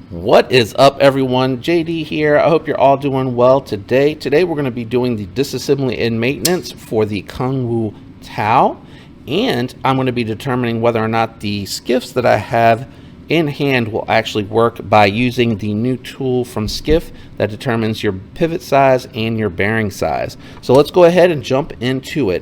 What is up, everyone? JD here. I hope you're all doing well today. Today we're going to be doing the disassembly and maintenance for the Kunwu Tao, and I'm going to be determining whether or not the skiffs that I have in hand will actually work by using the new tool from Skiff that determines your pivot size and your bearing size. So let's go ahead and jump into it.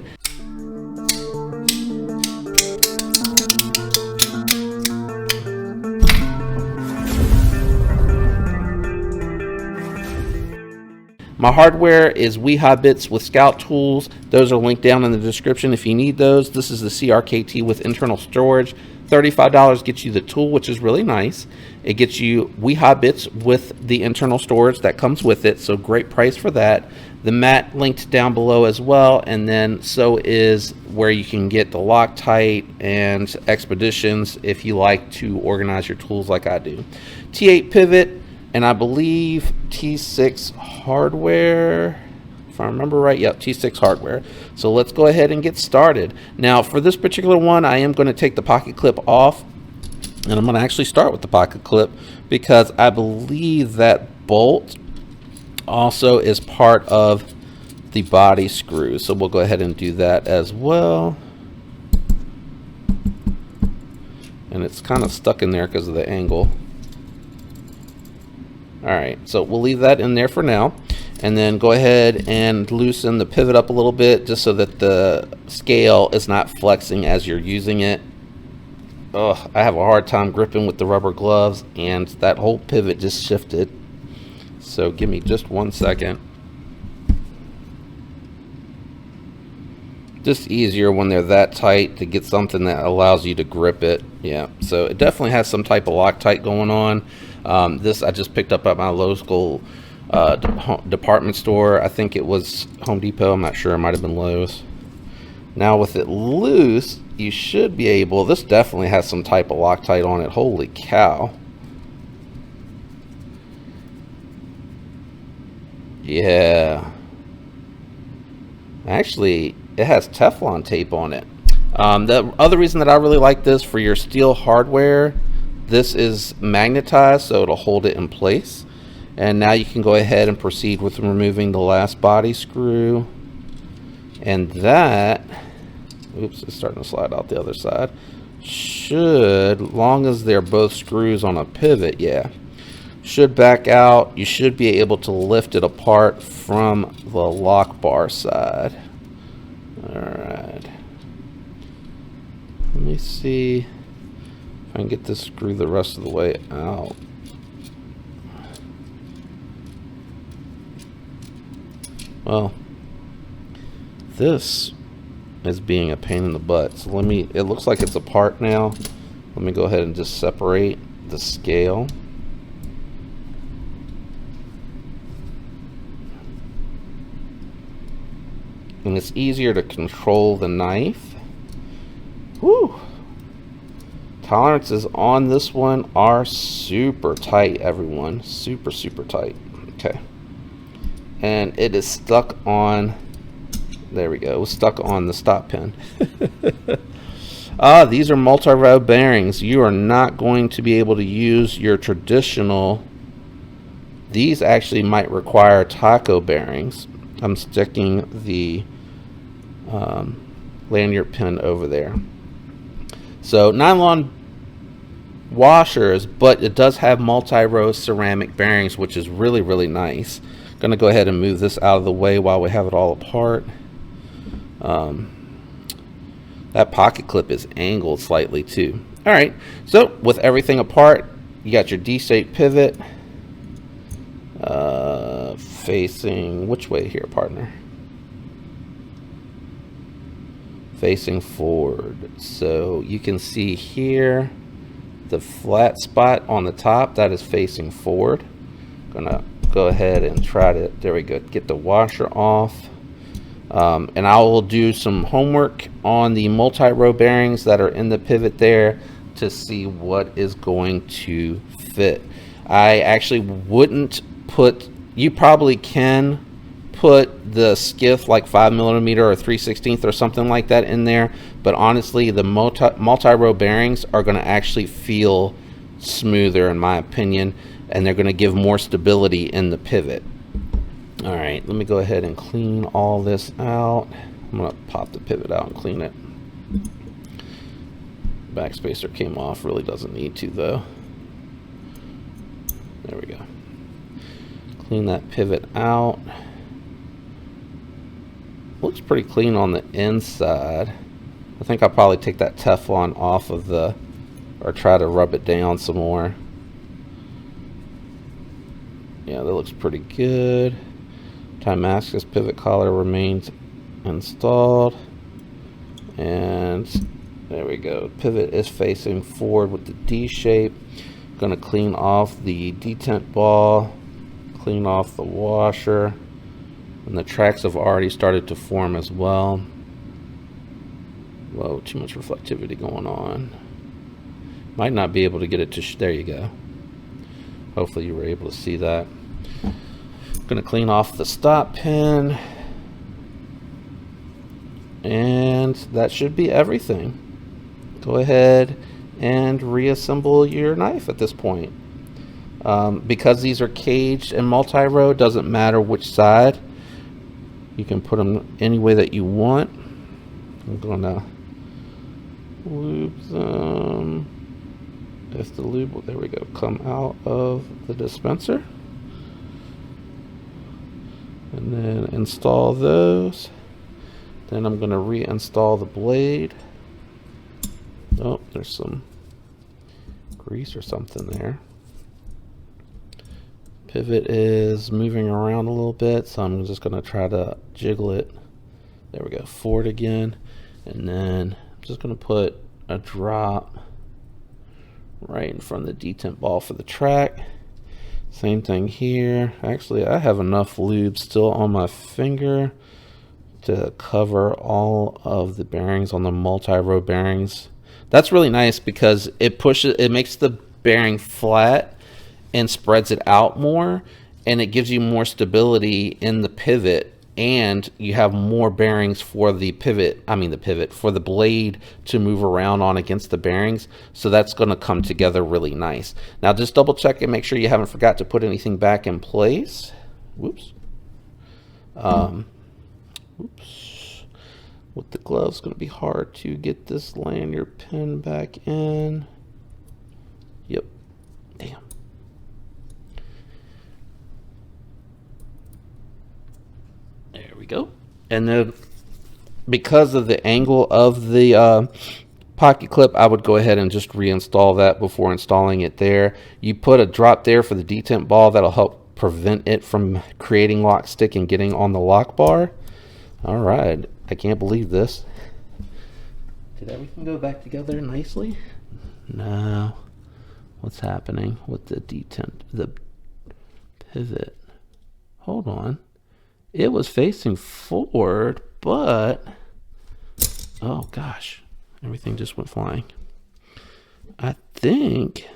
My hardware is Bits with Scout tools. Those are linked down in the description if you need those. This is the CRKT with internal storage. $35 gets you the tool, which is really nice. It gets you Bits with the internal storage that comes with it, so great price for that. The mat linked down below as well, and then so is where you can get the Loctite and Expeditions if you like to organize your tools like I do. T8 pivot, and I believe T6 hardware, if I remember right. Yep, T6 hardware. So let's go ahead and get started. Now for this particular one, I am going to take the pocket clip off, and I'm going to actually start with the pocket clip because I believe that bolt also is part of the body screw. So we'll go ahead and do that as well. And it's kind of stuck in there because of the angle. Alright, so we'll leave that in there for now, and then go ahead and loosen the pivot up a little bit just so that the scale is not flexing as you're using it. Oh, I have a hard time gripping with the rubber gloves, and that whole pivot just shifted. So give me just 1 second. Just easier when they're that tight to get something that allows you to grip it. Yeah, so it definitely has some type of Loctite going on. This I just picked up at my local department store. I think it was Home Depot. I'm not sure. It might have been Lowe's. Now with it loose, you should be able, this definitely has some type of Loctite on it. Holy cow. Yeah. Actually, it has Teflon tape on it. The other reason that I really like this for your steel hardware, this is magnetized, so it'll hold it in place. And now you can go ahead and proceed with removing the last body screw. And that, oops, it's starting to slide out the other side. Should, long as they're both screws on a pivot, yeah, should back out. You should be able to lift it apart from the lock bar side. Alright. Let me see if I can get this screw the rest of the way out. Well, this is being a pain in the butt. So it looks like it's apart now. Let me go ahead and just separate the scale. And it's easier to control the knife. Whew. Tolerances on this one are super tight, everyone. Super tight. Okay. And it is stuck on, there we go, it was stuck on the stop pin. These are multi-row bearings. You are not going to be able to use your traditional, these actually might require taco bearings. I'm sticking the lanyard pin over there. So nylon washers, but it does have multi-row ceramic bearings, which is really nice. Gonna go ahead and move this out of the way while we have it all apart. That pocket clip is angled slightly too. All right, so with everything apart, you got your D-shaped pivot facing which way here, partner? Facing forward. So you can see here the flat spot on the top that is facing forward. Gonna go ahead and try to, there we go, get the washer off. And I will do some homework on the multi-row bearings that are in the pivot there to see what is going to fit. I actually wouldn't put, you probably can put the skiff like 5mm or 3/16 or something like that in there, but honestly the multi-row bearings are going to actually feel smoother in my opinion, and they're going to give more stability in the pivot. All right, let me go ahead and clean all this out. I'm going to pop the pivot out and clean it. Backspacer came off, really doesn't need to though. There we go. Clean that pivot out. Looks pretty clean on the inside. I think I'll probably take that Teflon off of the, or try to rub it down some more. Yeah, that looks pretty good. Damascus pivot collar remains installed. And there we go. Pivot is facing forward with the D shape. Gonna clean off the detent ball, clean off the washer, and the tracks have already started to form as well. Whoa, too much reflectivity going on. Might not be able to get it to, there you go. Hopefully you were able to see that. Gonna clean off the stop pin. And that should be everything. Go ahead and reassemble your knife at this point. Because these are caged and multi-row, doesn't matter which side. You can put them any way that you want. I'm gonna lube them. If the lube will, there we go, come out of the dispenser. And then install those. Then I'm going to reinstall the blade. Oh, there's some grease or something there. Pivot is moving around a little bit, so I'm just going to try to jiggle it. There we go, forward again. And then I'm just going to put a drop right in front of the detent ball for the track. Same thing here. Actually, I have enough lube still on my finger to cover all of the bearings on the multi-row bearings. That's really nice because it pushes, it makes the bearing flat and spreads it out more, and it gives you more stability in the pivot, and you have more bearings for the pivot, for the blade to move around on against the bearings. So that's going to come together really nice. Now just double check and make sure you haven't forgot to put anything back in place. Whoops. Oops. With the gloves, it's going to be hard to get this lanyard pin back in. Yep. Damn. There we go. And then because of the angle of the pocket clip, I would go ahead and just reinstall that before installing it there. You put a drop there for the detent ball. That'll help prevent it from creating lock stick and getting on the lock bar. All right, I can't believe this. Did everything go back together nicely? No. What's happening with the detent, the pivot? Hold on. It was facing forward, but oh gosh, everything just went flying. I think,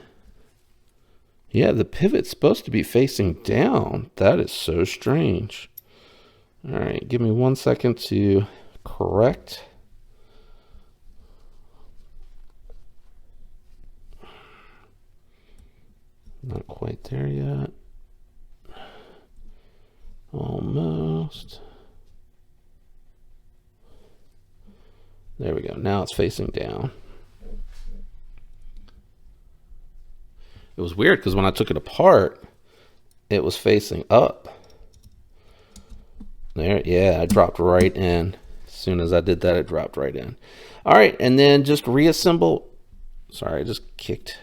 yeah, the pivot's supposed to be facing down. That is so strange. All right, give me 1 second to correct. Not quite there yet. Almost. There we go. Now it's facing down. It was weird because when I took it apart, it was facing up. There, yeah, I dropped right in. As soon as I did that, it dropped right in. All right, and then just reassemble. Sorry, I just kicked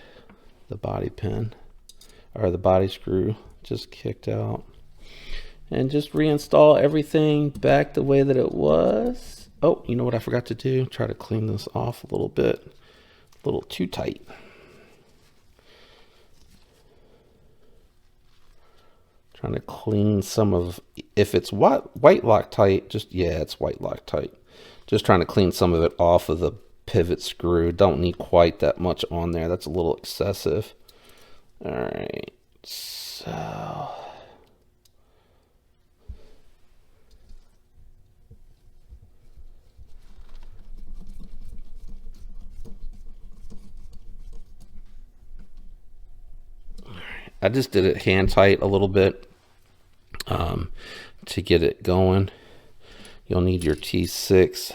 the body pin, or the body screw just kicked out. And just reinstall everything back the way that it was. Oh, you know what I forgot to do? Try to clean this off a little bit. A little too tight. Trying to clean some of, if it's white Loctite, just, yeah, it's white Loctite. Just trying to clean some of it off of the pivot screw. Don't need quite that much on there. That's a little excessive. All right, so. I just did it hand tight a little bit to get it going. You'll need your T6.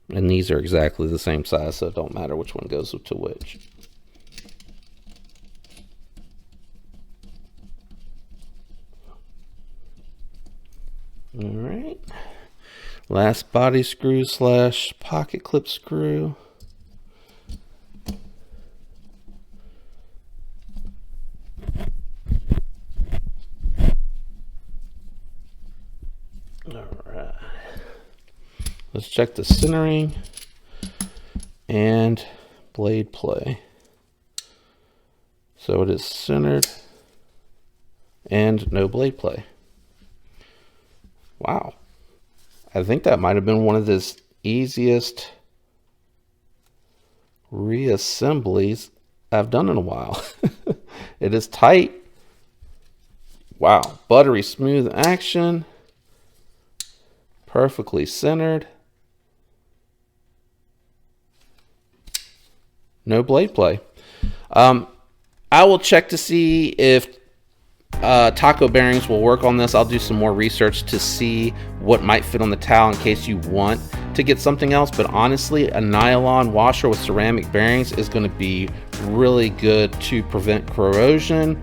And these are exactly the same size, so it don't matter which one goes to which. All right. Last body screw / pocket clip screw. All right. Let's check the centering and blade play. So it is centered and no blade play. Wow. I think that might have been one of the easiest reassemblies I've done in a while. It is tight. Wow. Buttery smooth action. Perfectly centered. No blade play. I will check to see if taco bearings will work on this. I'll do some more research to see what might fit on the Tao in case you want to get something else. But honestly, a nylon washer with ceramic bearings is going to be really good to prevent corrosion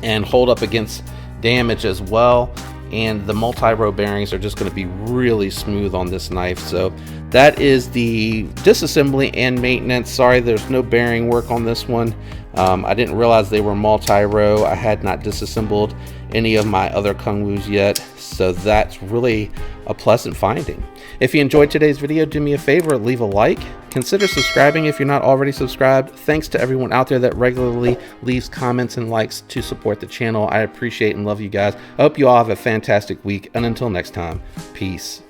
and hold up against damage as well. And the multi-row bearings are just going to be really smooth on this knife. So that is the disassembly and maintenance. Sorry, there's no bearing work on this one. I didn't realize they were multi-row. I had not disassembled any of my other Kunwus yet, so that's really a pleasant finding. If you enjoyed today's video, do me a favor, leave a like. Consider subscribing if you're not already subscribed. Thanks to everyone out there that regularly leaves comments and likes to support the channel. I appreciate and love you guys. I hope you all have a fantastic week, and until next time, peace.